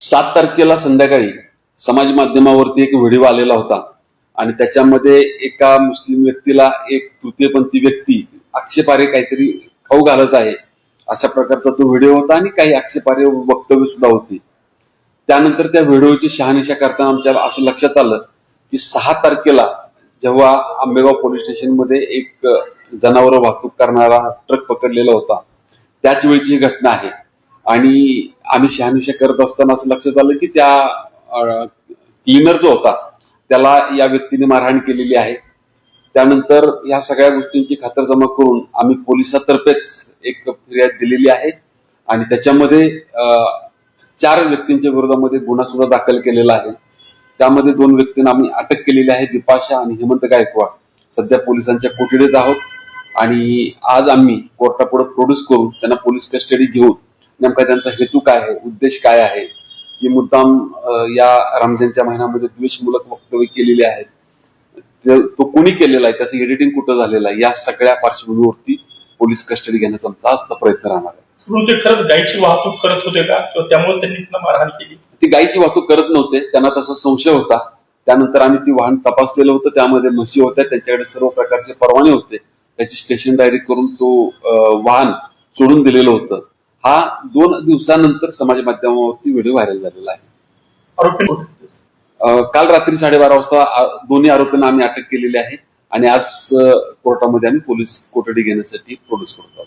7 तारखेला संध्याकाळी समाज माध्यमावरती एक व्हिडिओ आलेला होता आणि त्याच्यामध्ये एका मुस्लिम व्यक्तीला एक तृतीयपंथी व्यक्ती आक्षेपार्ह काहीतरी खाऊ घालत आहे अशा प्रकारचा तो व्हिडिओ होता आणि काही आक्षेपार्ह वक्तव्य सुद्धा होती. त्यानंतर त्या व्हिडिओची शहानिशा करताना आमच्या असं लक्षात आलं की 6 तारखेला जेव्हा आंबेगाव पोलीस स्टेशन मध्ये एक जनावर वाहतूक करणारा ट्रक पकडलेला होता त्याच वेळची ही घटना आहे. आणि आम्ही शहानिशा करत असताना असं लक्षात आलं की त्या क्लीनर जो होता त्याला या व्यक्तीने मारहाण केलेली आहे. त्यानंतर या सगळ्या गोष्टींची खातरजमा करून आम्ही पोलिसातर्फेच एक फिर्याद दिलेली आहे आणि त्याच्यामध्ये 4 व्यक्तींच्या विरोधामध्ये गुन्हा सुद्धा दाखल केलेला आहे. त्यामध्ये 2 व्यक्तींना आम्ही अटक केलेली आहे, दीपाशा आणि हेमंत गायकवाड. सध्या पोलिसांच्या कोठडीत आहोत आणि आज आम्ही कोर्टापुढे प्रोड्यूस करून त्यांना पोलीस कस्टडी घेऊन नेमका त्यांचा हेतू काय आहे, उद्देश काय आहे, की मुद्दाम या रमजानच्या महिन्यामध्ये द्वेषमूलक वक्तव्य केलेली आहेत, तो कोणी केलेला आहे, त्याचं एडिटिंग कुठं झालेलं आहे, या सगळ्या पार्श्वभूमीवरती पोलीस कस्टडी घेण्याचा आमचा आजचा प्रयत्न राहणार आहे. ते खरंच गायची वाहतूक करत होते का किंवा त्यामुळे त्यांनी त्यांना मारहाण केली? ती गायची वाहतूक करत नव्हते, त्यांना तसा संशय होता. त्यानंतर आम्ही ती वाहन तपासलेलं होतं, त्यामध्ये म्हशी होत्या, त्यांच्याकडे सर्व प्रकारचे परवाने होते. त्याची स्टेशन डायरी करून तो वाहन सोडून दिलेलं होतं. हा 2 दिवसानंतर समाज माध्यमावरती व्हिडिओ व्हायरल झालेला आहे. काल रात्री 12:30 वाजता दोन्ही आरोपींना आम्ही अटक केलेली आहे आणि आज कोर्टामध्ये आम्ही पोलीस कोठडी घेण्यासाठी प्रोड्यूस करतो.